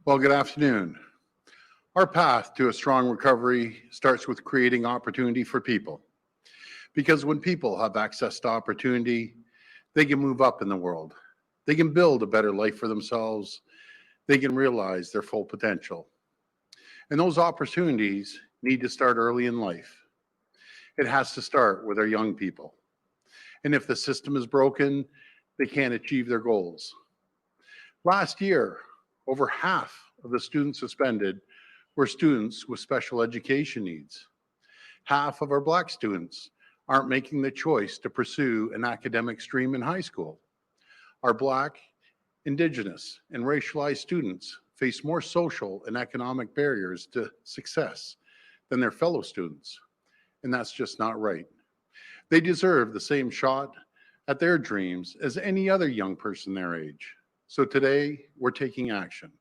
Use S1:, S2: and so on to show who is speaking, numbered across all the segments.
S1: Well, good afternoon. Our path to a strong recovery starts with creating opportunity for people. Because when people have access to opportunity, they can move up in the world. They can build a better life for themselves. They can realize their full potential. And those opportunities need to start early in life. It has to start with our young people. And if the system is broken, they can't achieve their goals. Last year, over half of the students suspended were students with special education needs. Half of our Black students aren't making the choice to pursue an academic stream in high school. Our Black, Indigenous, and racialized students face more social and economic barriers to success than their fellow students, and that's just not right. They deserve the same shot at their dreams as any other young person their age. So today, we're taking action.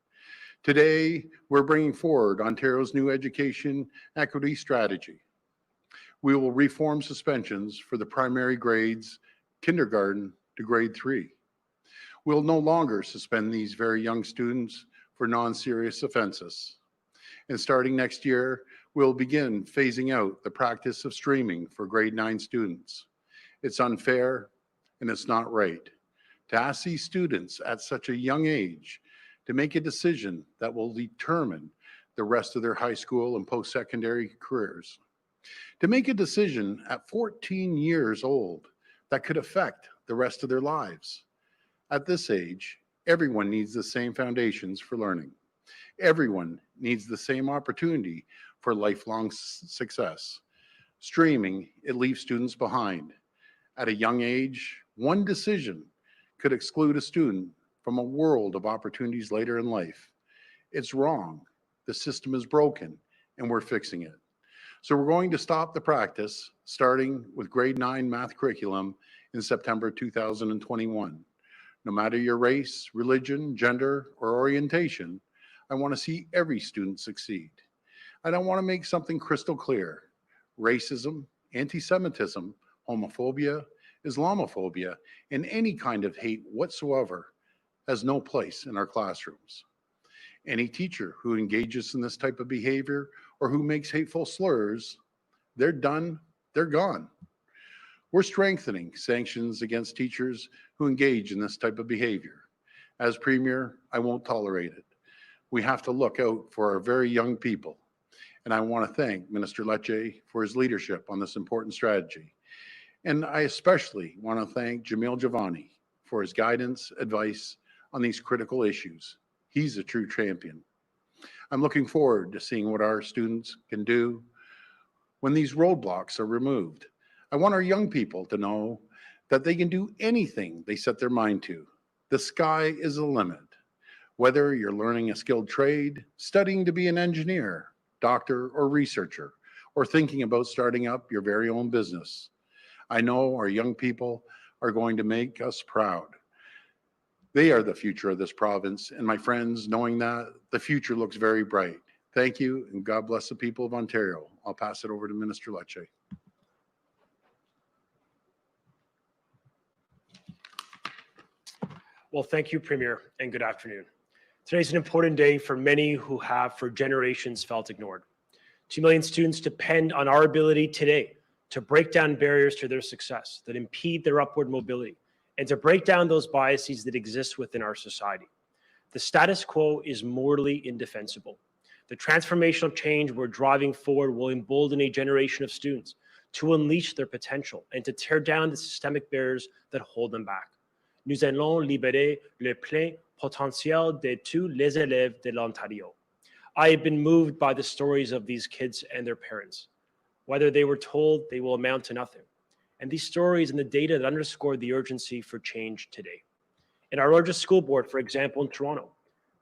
S1: Today, we're bringing forward Ontario's new education equity strategy. We will reform suspensions for the primary grades, kindergarten to grade 3. We'll no longer suspend these very young students for non-serious offenses. And starting next year, we'll begin phasing out the practice of streaming for grade 9 students. It's unfair and it's not right to ask these students at such a young age to make a decision that will determine the rest of their high school and post-secondary careers. To make a decision at 14 years old that could affect the rest of their lives. At this age, everyone needs the same foundations for learning. Everyone needs the same opportunity for lifelong success. Streaming, it leaves students behind. At a young age, one decision could exclude a student from a world of opportunities later in life. It's wrong. The system is broken, and we're fixing it. So we're going to stop the practice, starting with grade 9 math curriculum in September 2021. No matter your race, religion, gender, or orientation, I want to see every student succeed. I don't want to make something crystal clear. Racism, anti-Semitism, homophobia, Islamophobia, and any kind of hate whatsoever has no place in our classrooms. Any teacher who engages in this type of behavior or who makes hateful slurs, they're done, they're gone. We're strengthening sanctions against teachers who engage in this type of behavior. As Premier, I won't tolerate it. We have to look out for our very young people. And I want to thank Minister Lecce for his leadership on this important strategy. And I especially want to thank Jamil Jivani for his guidance, advice on these critical issues. He's a true champion. I'm looking forward to seeing what our students can do when these roadblocks are removed. I want our young people to know that they can do anything they set their mind to. The sky is the limit. Whether you're learning a skilled trade, studying to be an engineer, doctor, or researcher, or thinking about starting up your very own business, I know our young people are going to make us proud. They are the future of this province, and my friends, knowing that, the future looks very bright. Thank you, and God bless the people of Ontario. I'll pass it over to Minister Lecce.
S2: Well, thank you, Premier, and good afternoon. Today's an important day for many who have for generations felt ignored. 2 million students depend on our ability today to break down barriers to their success that impede their upward mobility and to break down those biases that exist within our society. The status quo is morally indefensible. The transformational change we're driving forward will embolden a generation of students to unleash their potential and to tear down the systemic barriers that hold them back. Nous allons libérer le plein potentiel de tous les élèves de l'Ontario. I have been moved by the stories of these kids and their parents. Whether they were told, they will amount to nothing. And these stories and the data that underscore the urgency for change today. In our largest school board, for example, in Toronto,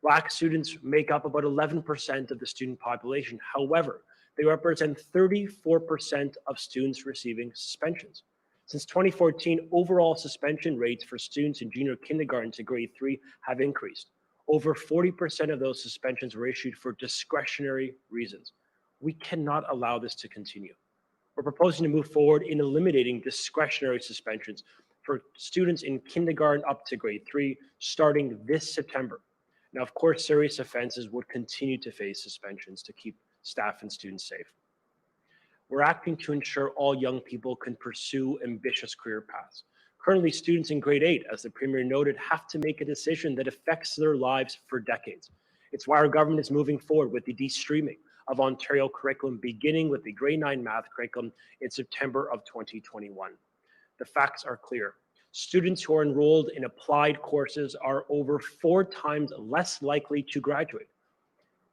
S2: Black students make up about 11% of the student population. However, they represent 34% of students receiving suspensions. Since 2014, overall suspension rates for students in junior kindergarten to grade 3 have increased. Over 40% of those suspensions were issued for discretionary reasons. We cannot allow this to continue. We're proposing to move forward in eliminating discretionary suspensions for students in kindergarten up to grade 3, starting this September. Now, of course, serious offenses would continue to face suspensions to keep staff and students safe. We're acting to ensure all young people can pursue ambitious career paths. Currently, students in grade 8, as the Premier noted, have to make a decision that affects their lives for decades. It's why our government is moving forward with the de-streaming of Ontario curriculum, beginning with the grade 9 math curriculum in September of 2021. The facts are clear. Students who are enrolled in applied courses are over 4 times less likely to graduate.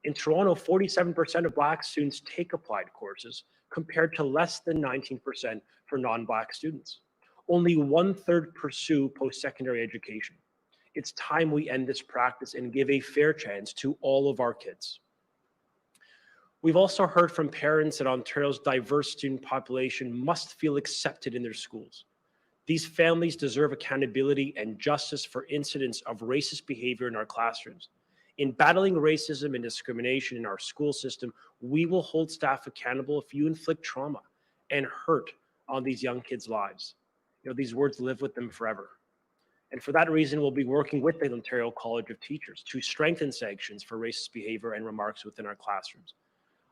S2: In Toronto, 47% of Black students take applied courses compared to less than 19% for non-Black students. Only 1/3 pursue post-secondary education. It's time we end this practice and give a fair chance to all of our kids. We've also heard from parents that Ontario's diverse student population must feel accepted in their schools. These families deserve accountability and justice for incidents of racist behavior in our classrooms. In battling racism and discrimination in our school system, we will hold staff accountable if you inflict trauma and hurt on these young kids' lives. These words live with them forever. And for that reason, we'll be working with the Ontario College of Teachers to strengthen sanctions for racist behavior and remarks within our classrooms.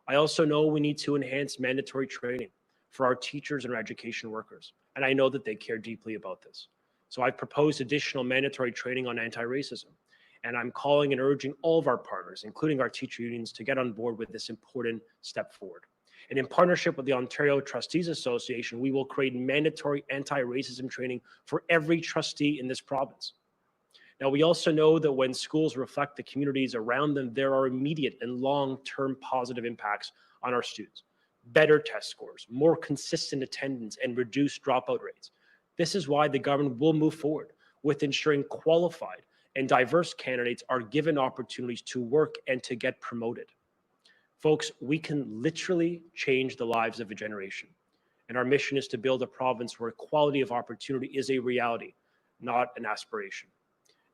S2: I also know we need to enhance mandatory training for our teachers and our education workers, and I know that they care deeply about this. So I've proposed additional mandatory training on anti-racism, and I'm calling and urging all of our partners, including our teacher unions, to get on board with this important step forward. And in partnership with the Ontario Trustees Association, we will create mandatory anti-racism training for every trustee in this province. Now, we also know that when schools reflect the communities around them, there are immediate and long-term positive impacts on our students. Better test scores, more consistent attendance, and reduced dropout rates. This is why the government will move forward with ensuring qualified and diverse candidates are given opportunities to work and to get promoted. Folks, we can literally change the lives of a generation. And our mission is to build a province where equality of opportunity is a reality, not an aspiration.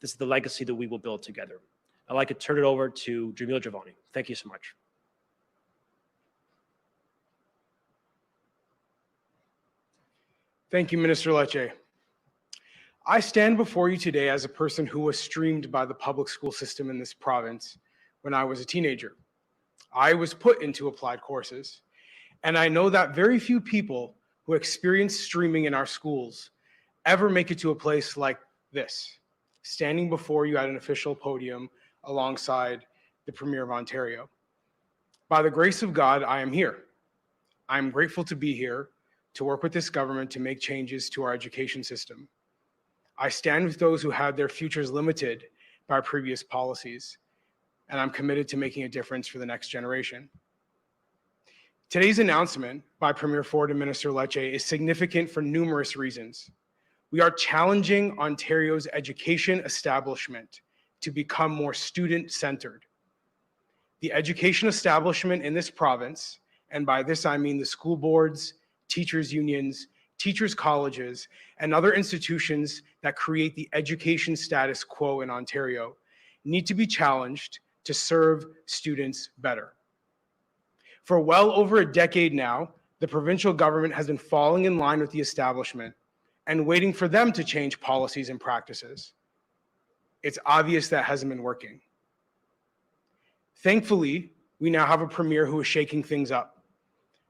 S2: This is the legacy that we will build together. I'd like to turn it over to Jamil Jivani. Thank you so much.
S3: Thank you, Minister Lecce. I stand before you today as a person who was streamed by the public school system in this province when I was a teenager. I was put into applied courses, and I know that very few people who experience streaming in our schools ever make it to a place like this, standing before you at an official podium alongside the Premier of Ontario. By the grace of God, I am here. I'm grateful to be here to work with this government to make changes to our education system. I stand with those who had their futures limited by previous policies, and I'm committed to making a difference for the next generation. Today's announcement by Premier Ford and Minister Lecce is significant for numerous reasons. We are challenging Ontario's education establishment to become more student-centered. The education establishment in this province, and by this I mean the school boards, teachers' unions, teachers' colleges, and other institutions that create the education status quo in Ontario, need to be challenged to serve students better. For well over a decade now, the provincial government has been falling in line with the establishment and waiting for them to change policies and practices. It's obvious that hasn't been working. Thankfully, we now have a premier who is shaking things up.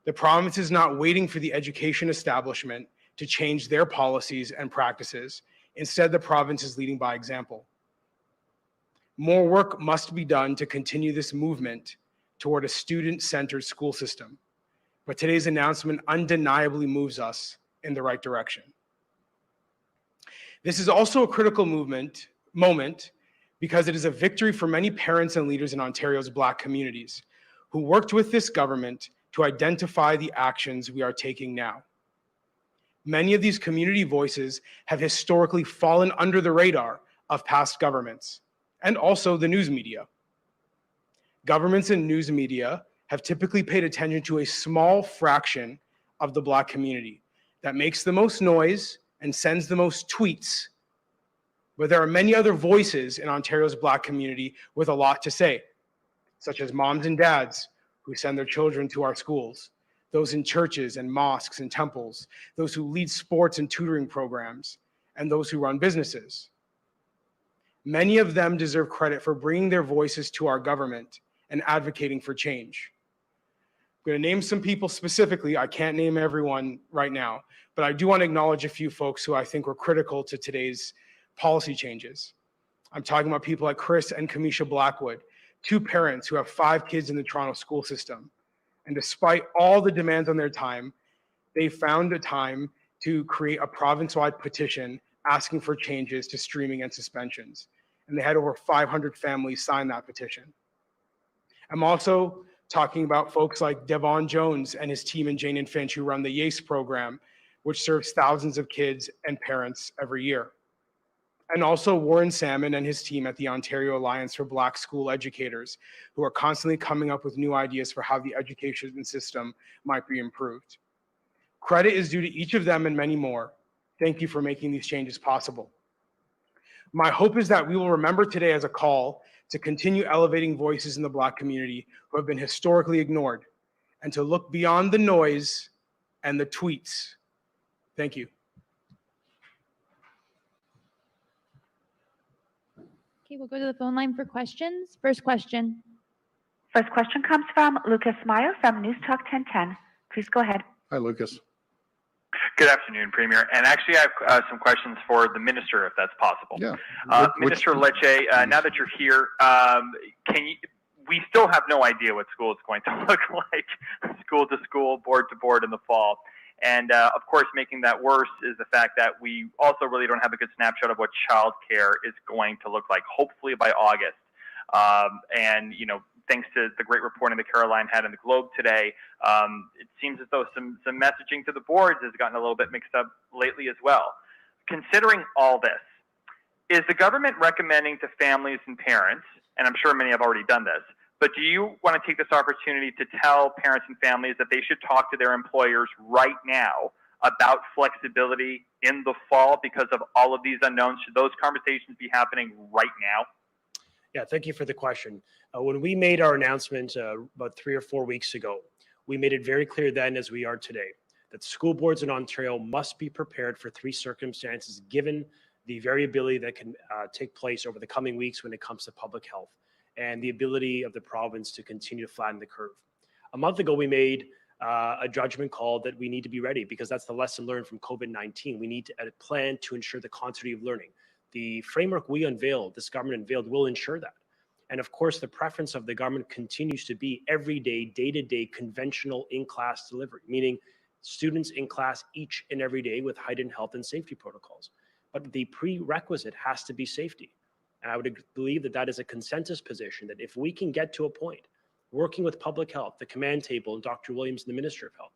S3: The province is not waiting for the education establishment to change their policies and practices. Instead, the province is leading by example. More work must be done to continue this movement toward a student-centered school system. But today's announcement undeniably moves us in the right direction. This is also a critical moment because it is a victory for many parents and leaders in Ontario's Black communities who worked with this government to identify the actions we are taking now. Many of these community voices have historically fallen under the radar of past governments and also the news media. Governments and news media have typically paid attention to a small fraction of the Black community that makes the most noise and sends the most tweets. But there are many other voices in Ontario's Black community with a lot to say, such as moms and dads who send their children to our schools, those in churches and mosques and temples, those who lead sports and tutoring programs, and those who run businesses. Many of them deserve credit for bringing their voices to our government and advocating for change. I'm going to name some people specifically. I can't name everyone right now, but I do want to acknowledge a few folks who I think were critical to today's policy changes. I'm talking about people like Chris and Kamisha Blackwood, two parents who have 5 kids in the Toronto school system. And despite all the demands on their time, they found a time to create a province-wide petition asking for changes to streaming and suspensions. And they had over 500 families sign that petition. I'm also talking about folks like Devon Jones and his team and Jane and Finch who run the YACE program, which serves thousands of kids and parents every year. And also Warren Salmon and his team at the Ontario Alliance for Black School Educators, who are constantly coming up with new ideas for how the education system might be improved. Credit is due to each of them and many more. Thank you for making these changes possible. My hope is that we will remember today as a call to continue elevating voices in the Black community who have been historically ignored, and to look beyond the noise and the tweets. Thank you.
S4: Okay, we'll go to the phone line for questions. First question.
S5: First question comes from Lucas Meyer from News Talk 1010. Please go ahead.
S1: Hi, Lucas.
S6: Good afternoon, Premier. And actually, I have some questions for the minister, if that's possible.
S1: Yeah.
S6: Minister Lecce, now that you're here, we still have no idea what school is going to look like, school to school, board to board in the fall. And of course, making that worse is the fact that we also really don't have a good snapshot of what childcare is going to look like, hopefully by August. And, you know, thanks to the great reporting that Caroline had in the Globe today, it seems as though some messaging to the boards has gotten a little bit mixed up lately as well. Considering all this, is the government recommending to families and parents, and I'm sure many have already done this, but do you want to take this opportunity to tell parents and families that they should talk to their employers right now about flexibility in the fall because of all of these unknowns? Should those conversations be happening right now?
S2: Yeah, thank you for the question. When we made our announcement about 3 or 4 weeks ago, we made it very clear then, as we are today, that school boards in Ontario must be prepared for 3 circumstances given the variability that can take place over the coming weeks when it comes to public health and the ability of the province to continue to flatten the curve. A month ago, we made a judgment call that we need to be ready because that's the lesson learned from COVID-19. We need a plan to ensure the continuity of learning. The framework we unveiled, this government unveiled, will ensure that. And of course, the preference of the government continues to be everyday, day-to-day conventional in-class delivery, meaning students in class each and every day with heightened health and safety protocols. But the prerequisite has to be safety. And I would believe that that is a consensus position, that if we can get to a point, working with public health, the command table, and Dr. Williams and the Minister of Health,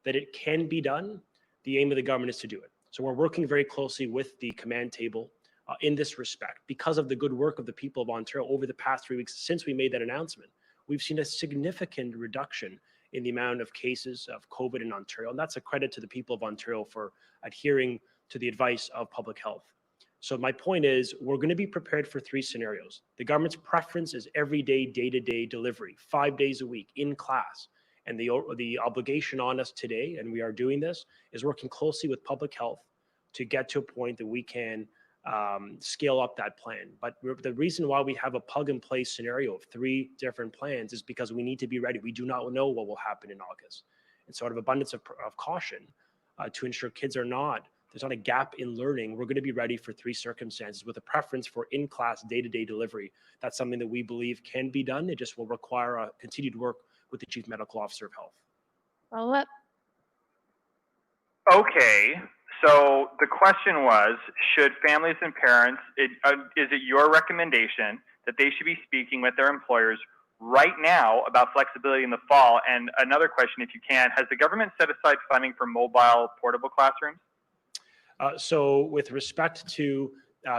S2: that it can be done, the aim of the government is to do it. So we're working very closely with the command table in this respect. Because of the good work of the people of Ontario over the past 3 weeks since we made that announcement, we've seen a significant reduction in the amount of cases of COVID in Ontario. And that's a credit to the people of Ontario for adhering to the advice of public health. So my point is, we're going to be prepared for 3 scenarios. The government's preference is everyday, day-to-day delivery, 5 days a week in class. And the obligation on us today, and we are doing this, is working closely with public health to get to a point that we can scale up that plan. But the reason why we have a plug-and-play scenario of 3 different plans is because we need to be ready. We do not know what will happen in August. And so out of abundance of caution, to ensure kids there's not a gap in learning, we're going to be ready for 3 circumstances with a preference for in-class day-to-day delivery. That's something that we believe can be done. It just will require a continued work with the Chief Medical Officer of Health.
S4: Follow up.
S6: Okay, so the question was, should families and parents, is it your recommendation that they should be speaking with their employers right now about flexibility in the fall? And another question, if you can, has the government set aside funding for mobile portable classrooms?
S2: So with respect to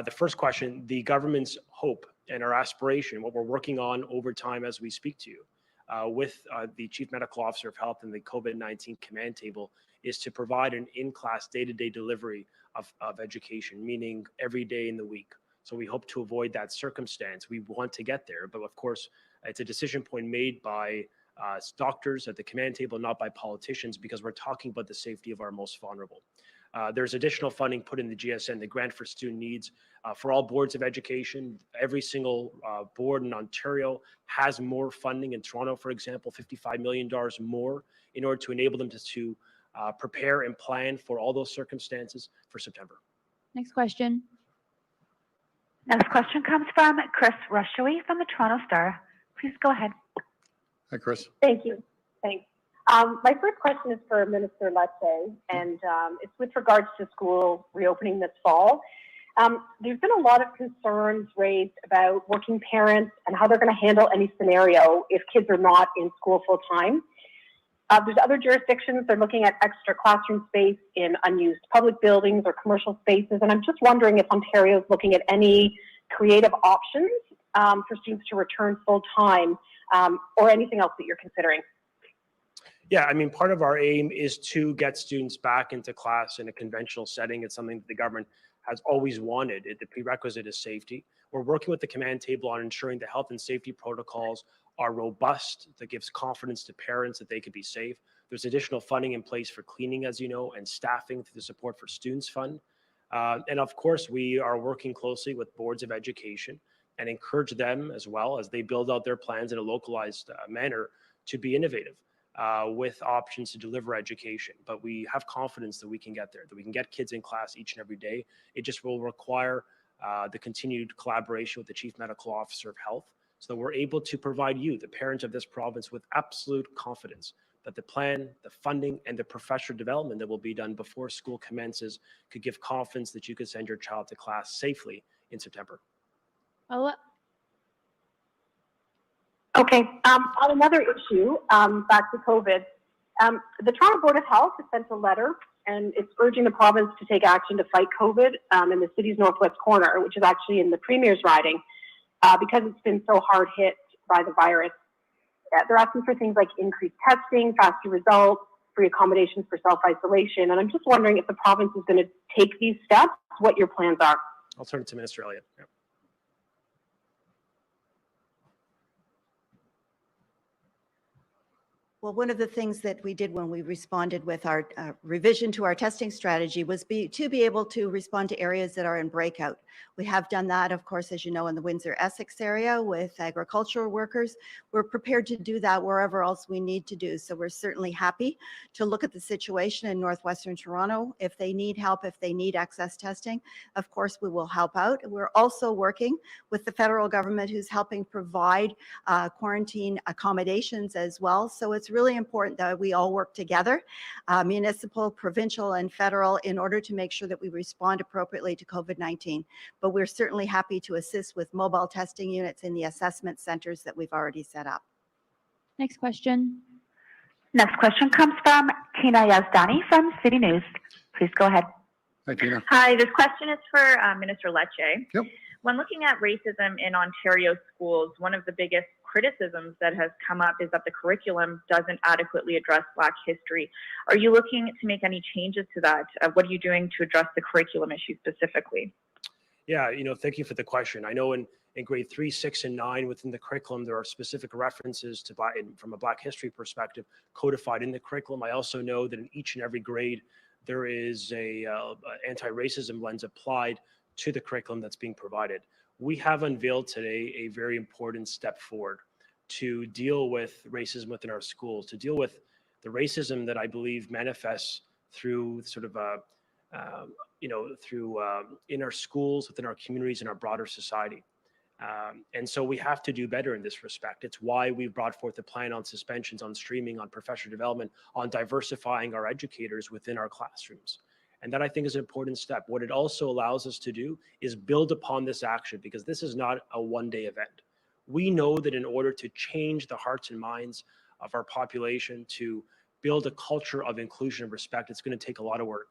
S2: the first question, the government's hope and our aspiration, what we're working on over time as we speak to you, with the Chief Medical Officer of Health and the COVID-19 command table, is to provide an in-class day-to-day delivery of education, meaning every day in the week. So we hope to avoid that circumstance. We want to get there, but of course, it's a decision point made by doctors at the command table, not by politicians, because we're talking about the safety of our most vulnerable. There's additional funding put in the GSN, the Grant for Student Needs, for all boards of education. Every single board in Ontario has more funding. In Toronto, for example, $55 million more in order to enable them to prepare and plan for all those circumstances for September.
S4: Next question.
S5: Next question comes from Chris Rushowy from the Toronto Star. Please go ahead.
S1: Hi, Chris.
S7: Thank you. Thanks. My first question is for Minister Lecce, and it's with regards to school reopening this fall. There's been a lot of concerns raised about working parents and how they're going to handle any scenario if kids are not in school full time. There's other jurisdictions, they're looking at extra classroom space in unused public buildings or commercial spaces. And I'm just wondering if Ontario is looking at any creative options for students to return full time or anything else that you're considering.
S2: Yeah, I mean, part of our aim is to get students back into class in a conventional setting. It's something that the government has always wanted. The prerequisite is safety. We're working with the command table on ensuring the health and safety protocols are robust, that gives confidence to parents that they could be safe. There's additional funding in place for cleaning, as you know, and staffing through the Support for Students Fund. And of course, we are working closely with boards of education and encourage them as well as they build out their plans in a localized manner to be innovative with options to deliver education. But we have confidence that we can get there, that we can get kids in class each and every day. It just will require the continued collaboration with the Chief Medical Officer of Health so that we're able to provide you, the parents of this province, with absolute confidence that the plan, the funding, and the professional development that will be done before school commences could give confidence that you could send your child to class safely in September.
S4: Follow-up.
S7: Okay, on another issue, back to COVID, the Toronto Board of Health has sent a letter and it's urging the province to take action to fight COVID in the city's northwest corner, which is actually in the Premier's riding, because it's been so hard hit by the virus. They're asking for things like increased testing, faster results, free accommodations for self-isolation. And I'm just wondering if the province is going to take these steps, what your plans are.
S2: I'll turn it to Minister Elliott. Yeah.
S8: Well, one of the things that we did when we responded with our revision to our testing strategy was to be able to respond to areas that are in breakout. We have done that, of course, as you know, in the Windsor-Essex area with agricultural workers. We're prepared to do that wherever else we need to do. So we're certainly happy to look at the situation in Northwestern Toronto. If they need help, if they need access testing, of course, we will help out. We're also working with the federal government who's helping provide quarantine accommodations as well. So it's really important that we all work together, municipal, provincial, and federal, in order to make sure that we respond appropriately to COVID-19. But we're certainly happy to assist with mobile testing units in the assessment centers that we've already set up.
S4: Next question.
S5: Next question comes from Tina Yazdani from City News. Please go ahead.
S1: Hi, Tina.
S9: Hi, this question is for Minister Lecce.
S1: Yep.
S9: When looking at racism in Ontario schools, one of the biggest criticisms that has come up is that the curriculum doesn't adequately address Black history. Are you looking to make any changes to that? What are you doing to address the curriculum issue specifically?
S2: Yeah, thank you for the question. I know in grade 3, 6, and 9 within the curriculum, there are specific references to from a Black history perspective codified in the curriculum. I also know that in each and every grade, there is a anti-racism lens applied to the curriculum that's being provided. We have unveiled today a very important step forward to deal with racism within our schools, to deal with the racism that I believe manifests through sort of in our schools, within our communities, in our broader society. And so we have to do better in this respect. It's why we've brought forth a plan on suspensions, on streaming, on professional development, on diversifying our educators within our classrooms. And that, I think, is an important step. What it also allows us to do is build upon this action, because this is not a one-day event. We know that in order to change the hearts and minds of our population, to build a culture of inclusion and respect, it's going to take a lot of work.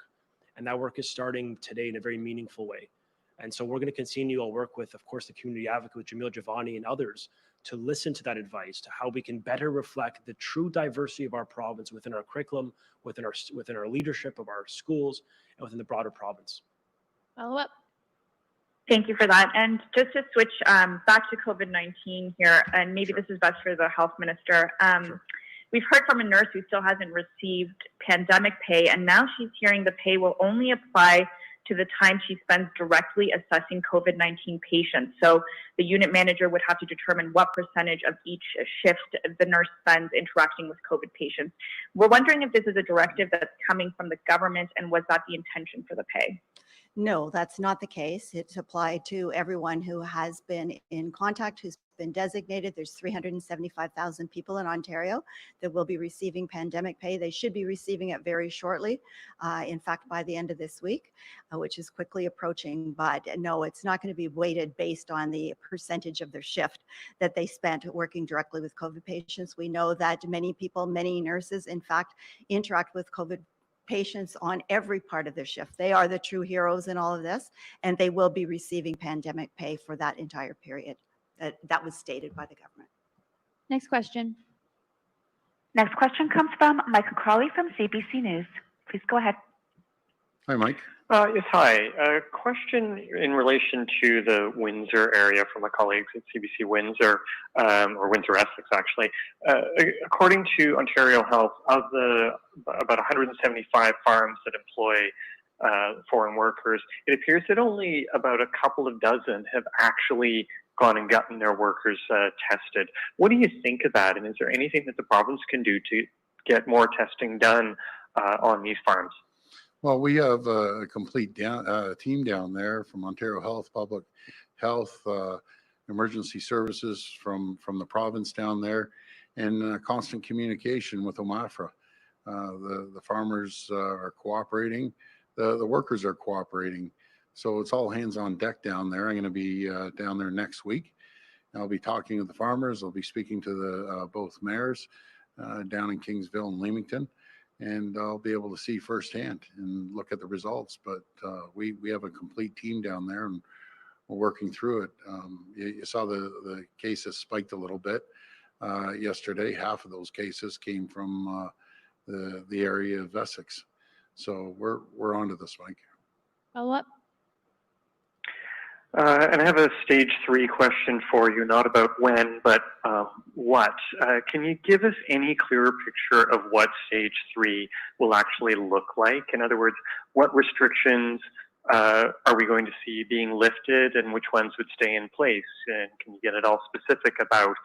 S2: And that work is starting today in a very meaningful way. And so we're going to continue to work with, of course, the community advocate, with Jamil, Jivani, and others, to listen to that advice, to how we can better reflect the true diversity of our province within our curriculum, within our leadership of our schools, and within the broader province.
S4: Follow up.
S9: Thank you for that. And just to switch back to COVID-19 here, and maybe this is best for the health minister.
S2: Sure.
S9: We've heard from a nurse who still hasn't received pandemic pay, and now she's hearing the pay will only apply to the time she spends directly assessing COVID-19 patients. So the unit manager would have to determine what percentage of each shift the nurse spends interacting with COVID patients. We're wondering if this is a directive that's coming from the government, and was that the intention for the pay?
S8: No, that's not the case. It's applied to everyone who has been in contact, who's been been designated. There's 375,000 people in Ontario that will be receiving pandemic pay. They should be receiving it very shortly. In fact, by the end of this week, which is quickly approaching. But no, it's not going to be weighted based on the percentage of their shift that they spent working directly with COVID patients. We know that many people, many nurses, in fact, interact with COVID patients on every part of their shift. They are the true heroes in all of this, and they will be receiving pandemic pay for that entire period. That was stated by the government.
S4: Next question.
S5: Next question comes from Michael Crawley from CBC News. Please go ahead.
S1: Hi, Mike.
S10: Yes, hi. A question in relation to the Windsor area from my colleagues at CBC Windsor, or Windsor Essex, actually. According to Ontario Health, of the about 175 farms that employ foreign workers, it appears that only about a couple of dozen have actually gone and gotten their workers tested. What do you think of that? And is there anything that the province can do to get more testing done on these farms?
S1: Well, we have a complete team down there from Ontario Health, Public Health, Emergency Services from the province down there, and constant communication with OMAFRA. The farmers are cooperating, the workers are cooperating. So it's all hands on deck down there. I'm going to be down there next week. I'll be talking to the farmers. I'll be speaking to the both mayors down in Kingsville and Leamington. And I'll be able to see firsthand and look at the results. But we have a complete team down there, and we're working through it. You saw the cases spiked a little bit yesterday. Half of those cases came from the area of Essex. So we're onto this, Mike.
S4: Follow up.
S10: And I have a stage 3 question for you, not about when, but what. Can you give us any clearer picture of what stage 3 will actually look like? In other words, what restrictions are we going to see being lifted and which ones would stay in place? And can you get it all specific about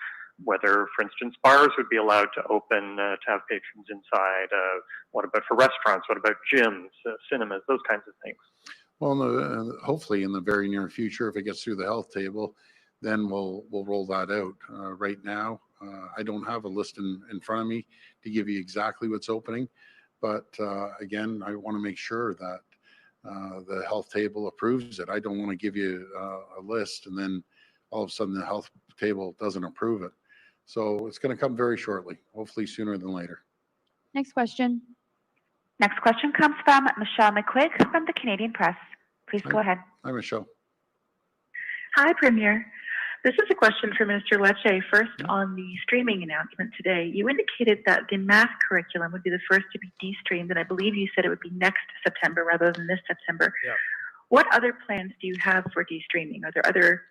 S10: whether, for instance, bars would be allowed to open to have patrons inside? What about for restaurants? What about gyms, cinemas, those kinds of things?
S1: Well, hopefully in the very near future, if it gets through the health table, then we'll roll that out. Right now, I don't have a list in front of me to give you exactly what's opening, but again, I want to make sure that the health table approves it. I don't want to give you a list and then all of a sudden the health table doesn't approve it. So it's going to come very shortly, hopefully sooner than later.
S4: Next question.
S5: Next question comes from Michelle McQuigg from the Canadian Press. Please go ahead.
S1: Hi, Michelle.
S11: Hi, Premier. This is a question for Minister Lecce. First, on the streaming announcement today, you indicated that the math curriculum would be the first to be de-streamed, and I believe you said it would be next September rather than this September.
S2: Yeah.
S11: What other plans do you have for de-streaming? Are there other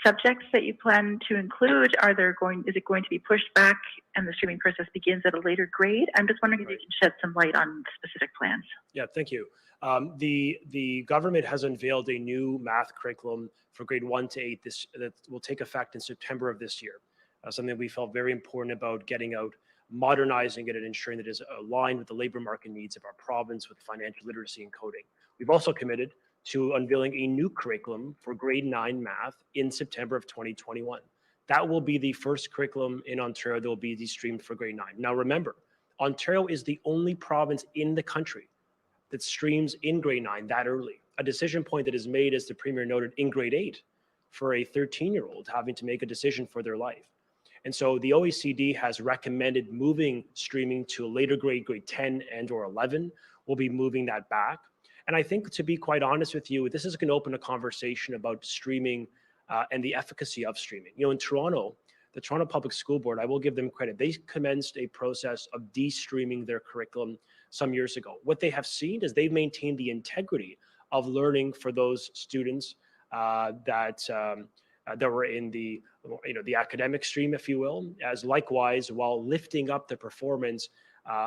S11: subjects that you plan to include? Is it going to be pushed back and the streaming process begins at a later grade? I'm just wondering if you can shed some light on specific plans.
S2: Yeah, thank you. The government has unveiled a new math curriculum for grade 1 to 8 that will take effect in September of this year. Something we felt very important about getting out, modernizing it, and ensuring that it is aligned with the labor market needs of our province with financial literacy and coding. We've also committed to unveiling a new curriculum for grade 9 math in September of 2021. That will be the first curriculum in Ontario that will be de-streamed for grade 9. Now remember, Ontario is the only province in the country that streams in grade 9 that early. A decision point that is made, as the Premier noted, in grade 8 for a 13-year-old having to make a decision for their life. And so the OECD has recommended moving streaming to a later grade, grade 10 and or 11. We'll be moving that back. And I think, to be quite honest with you, this is going to open a conversation about streaming and the efficacy of streaming. You know, in Toronto, the Toronto Public School Board, I will give them credit, they commenced a process of de-streaming their curriculum some years ago. What they have seen is they've maintained the integrity of learning for those students that were in the academic stream, if you will, as likewise while lifting up the performance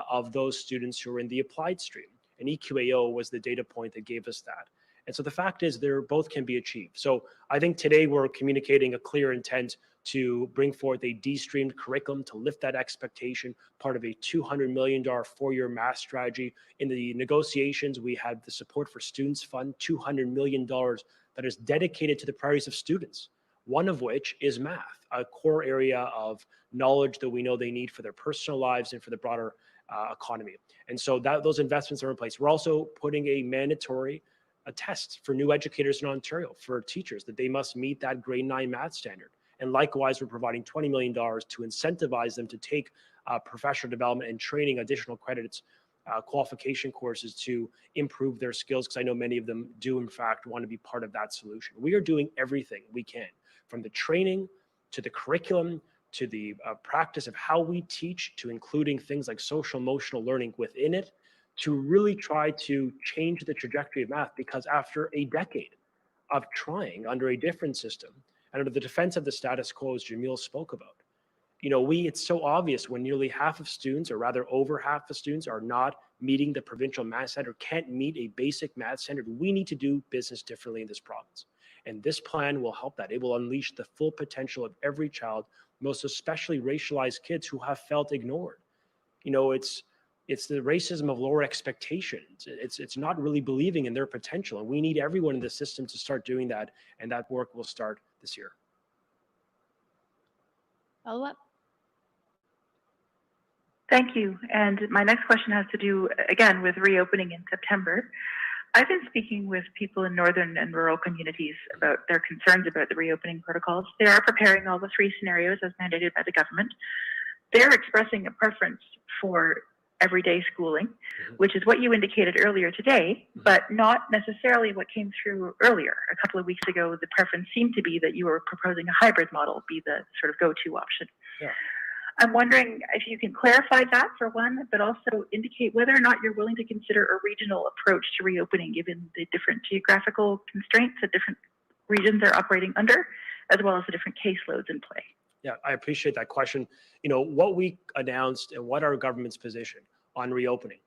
S2: of those students who are in the applied stream. And EQAO was the data point that gave us that. And so the fact is, they're both can be achieved. So I think today we're communicating a clear intent to bring forth a de-streamed curriculum to lift that expectation, part of a $200 million 4-year math strategy. In the negotiations, we had the Support for Students Fund, $200 million that is dedicated to the priorities of students, one of which is math. a core area of knowledge that we know they need for their personal lives and for the broader economy. And so those investments are in place. We're also putting a mandatory test for new educators in Ontario, for teachers, that they must meet that grade 9 math standard. And likewise, we're providing $20 million to incentivize them to take professional development and training, additional credits, qualification courses to improve their skills, because I know many of them do, in fact, want to be part of that solution. We are doing everything we can, from the training to the curriculum to the practice of how we teach, to including things like social emotional learning within it, to really try to change the trajectory of math. Because after a decade of trying under a different system and under the defense of the status quo, as Jamil spoke about, it's so obvious when nearly half of students, or rather over half of students, are not meeting the provincial math standard, can't meet a basic math standard. We need to do business differently in this province. And this plan will help that. It will unleash the full potential of every child, most especially racialized kids who have felt ignored. It's the racism of lower expectations. It's not really believing in their potential. And we need everyone in the system to start doing that. And that work will start this year.
S4: Follow up.
S11: Thank you. And my next question has to do, again, with reopening in September. I've been speaking with people in northern and rural communities about their concerns about the reopening protocols. They are preparing all the 3 scenarios as mandated by the government. They're expressing a preference for everyday schooling, which is what you indicated earlier today, but not necessarily what came through earlier. A couple of weeks ago, the preference seemed to be that you were proposing a hybrid model be the sort of go-to option.
S2: Yeah.
S11: I'm wondering if you can clarify that for one, but also indicate whether or not you're willing to consider a regional approach to reopening, given the different geographical constraints that different regions are operating under, as well as the different caseloads in play.
S2: Yeah, I appreciate that question. What we announced and what our government's position on reopening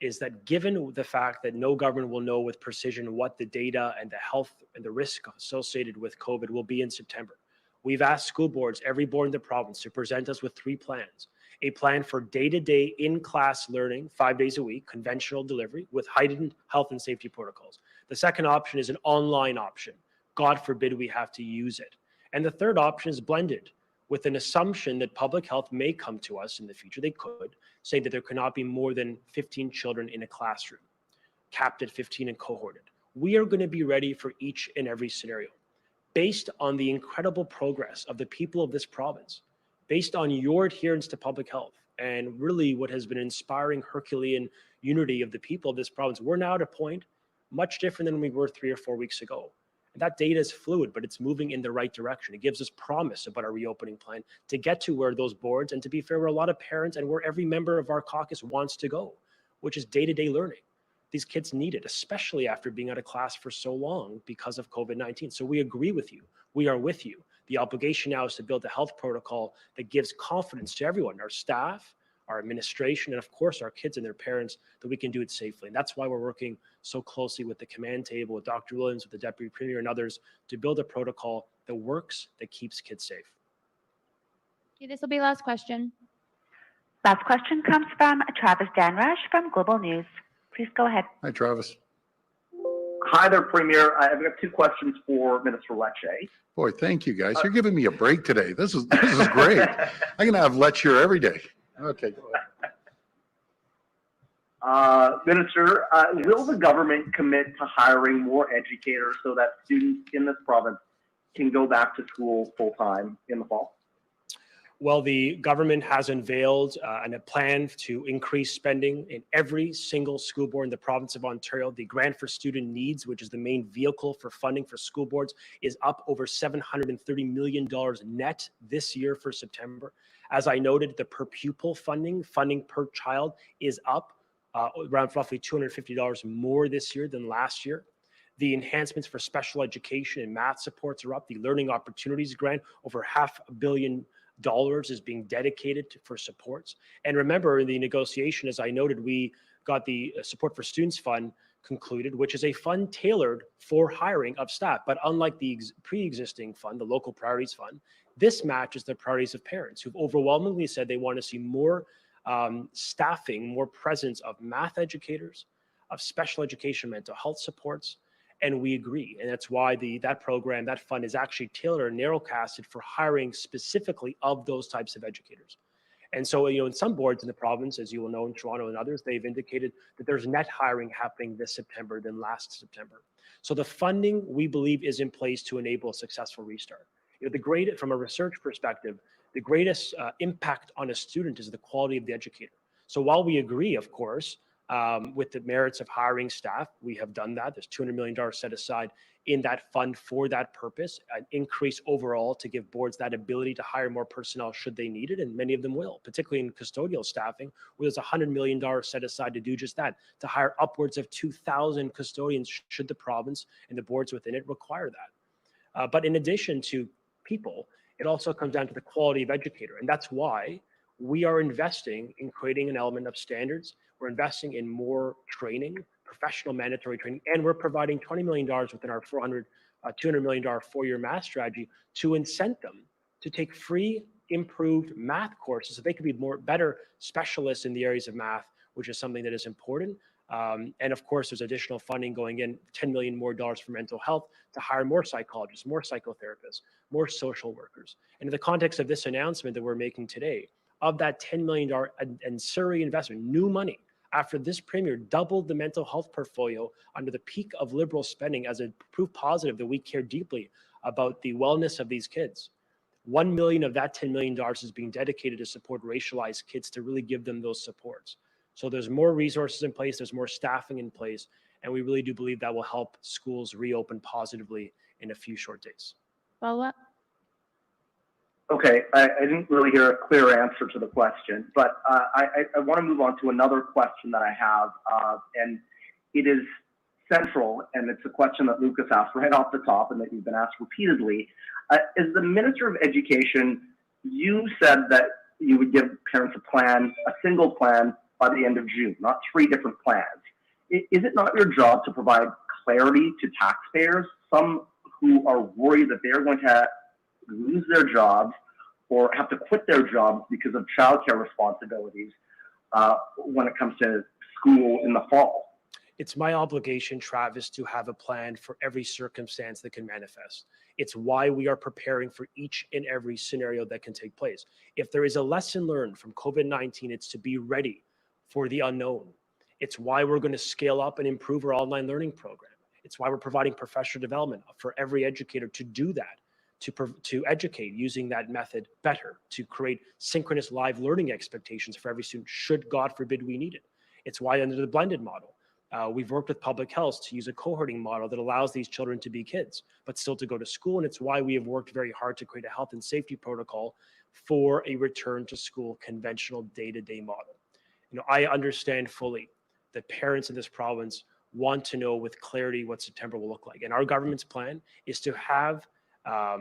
S2: is that, given the fact that no government will know with precision what the data and the health and the risk associated with COVID will be in September, we've asked school boards, every board in the province, to present us with 3 plans. A plan for day-to-day in-class learning, 5 days a week, conventional delivery with heightened health and safety protocols. The second option is an online option. God forbid we have to use it. And the third option is blended, with an assumption that public health may come to us in the future. They could say that there cannot be more than 15 children in a classroom, capped at 15 and cohorted. We are going to be ready for each and every scenario, based on the incredible progress of the people of this province, based on your adherence to public health, and really what has been inspiring Herculean unity of the people of this province. We're now at a point much different than we were 3 or 4 weeks ago. And that data is fluid, but it's moving in the right direction. It gives us promise about our reopening plan to get to where those boards, and to be fair, where a lot of parents and where every member of our caucus wants to go, which is day-to-day learning. These kids need it, especially after being out of class for so long because of COVID-19. So we agree with you. We are with you. The obligation now is to build a health protocol that gives confidence to everyone, our staff, our administration, and of course our kids and their parents, that we can do it safely. And that's why we're working so closely with the command table, with Dr. Williams, with the Deputy Premier and others, to build a protocol that works, that keeps kids safe.
S4: Okay, this will be the last question.
S5: Last question comes from Travis Danrush from Global News. Please go ahead.
S1: Hi, Travis.
S12: Hi there, Premier. I've got 2 questions for Minister Lecce.
S1: Boy, thank you guys. You're giving me a break today. This is great. I'm going to have Lecce here every day. Okay, go ahead.
S12: Minister, will the government commit to hiring more educators so that students in this province can go back to school full-time in the fall?
S2: Well, the government has unveiled a plan to increase spending in every single school board in the province of Ontario. The Grant for Student Needs, which is the main vehicle for funding for school boards, is up over $730 million net this year for September. As I noted, the per pupil funding per child, is up around roughly $250 more this year than last year. The enhancements for special education and math supports are up. The Learning Opportunities Grant, over $500 million is being dedicated for supports. And remember, in the negotiation, as I noted, we got the Support for Students Fund concluded, which is a fund tailored for hiring of staff. But unlike the pre-existing fund, the Local Priorities Fund, this matches the priorities of parents who've overwhelmingly said they want to see more staffing, more presence of math educators, of special education mental health supports, And we agree. And that's why that program, that fund is actually tailored and narrowcasted for hiring specifically of those types of educators. And so, in some boards in the province, as you will know in Toronto and others, they've indicated that there's net hiring happening this September than last September. So the funding, we believe, is in place to enable a successful restart. From a research perspective, the greatest impact on a student is the quality of the educator. So while we agree, of course, with the merits of hiring staff, we have done that. There's $200 million set aside in that fund for that purpose, an increase overall to give boards that ability to hire more personnel should they need it, and many of them will, particularly in custodial staffing, where there's $100 million set aside to do just that, to hire upwards of 2,000 custodians should the province and the boards within it require that. But in addition to people, it also comes down to the quality of educator, and that's why we are investing in creating an element of standards. We're investing in more training, professional mandatory training, and we're providing $20 million within our $200 million four-year math strategy to incent them to take free, improved math courses so they can be better specialists in the areas of math, which is something that is important. And of course, there's additional funding going in, $10 million more for mental health to hire more psychologists, more psychotherapists, more social workers. And in the context of this announcement that we're making today, of that $10 million ancillary investment, new money, after this premier doubled the mental health portfolio under the peak of Liberal spending as a proof positive that we care deeply about the wellness of these kids. $1 million of that $10 million is being dedicated to support racialized kids to really give them those supports. So there's more resources in place, there's more staffing in place, and we really do believe that will help schools reopen positively in a few short days.
S4: Follow-up?
S12: Okay, I didn't really hear a clear answer to the question, but I want to move on to another question that I have, and it is central, and it's a question that Lucas asked right off the top and that you've been asked repeatedly. As the Minister of Education, you said that you would give parents a single plan by the end of June, not 3 different plans. Is it not your job to provide clarity to taxpayers, some who are worried that they're going to lose their jobs or have to quit their jobs because of childcare responsibilities when it comes to school in the fall?
S2: It's my obligation, Travis, to have a plan for every circumstance that can manifest. It's why we are preparing for each and every scenario that can take place. If there is a lesson learned from COVID-19, it's to be ready for the unknown. It's why we're going to scale up and improve our online learning program. It's why we're providing professional development for every educator to do that, to educate using that method better, to create synchronous live learning expectations for every student should, God forbid, we need it. It's why under the blended model, we've worked with public health to use a cohorting model that allows these children to be kids, but still to go to school. And it's why we have worked very hard to create a health and safety protocol for a return to school conventional day-to-day model. I understand fully that parents in this province want to know with clarity what September will look like. And our government's plan is to have a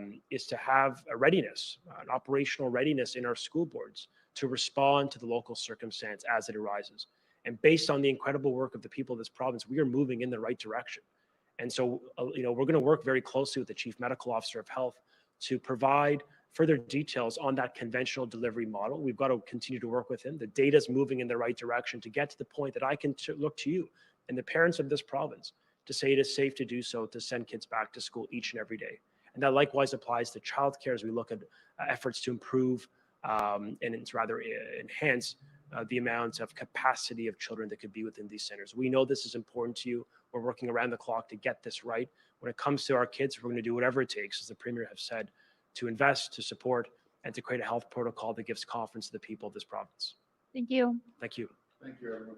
S2: readiness, an operational readiness in our school boards to respond to the local circumstance as it arises. And based on the incredible work of the people of this province, we are moving in the right direction. And so, we're going to work very closely with the Chief Medical Officer of Health to provide further details on that conventional delivery model. We've got to continue to work with him. The data is moving in the right direction to get to the point that I can look to you and the parents of this province to say it is safe to do so, to send kids back to school each and every day. And that likewise applies to childcare as we look at efforts to improve and enhance the amount of capacity of children that could be within these centers. We know this is important to you. We're working around the clock to get this right. When it comes to our kids, we're going to do whatever it takes, as the Premier has said, to invest, to support, and to create a health protocol that gives confidence to the people of this province.
S4: Thank you.
S2: Thank you.
S1: Thank you, everyone.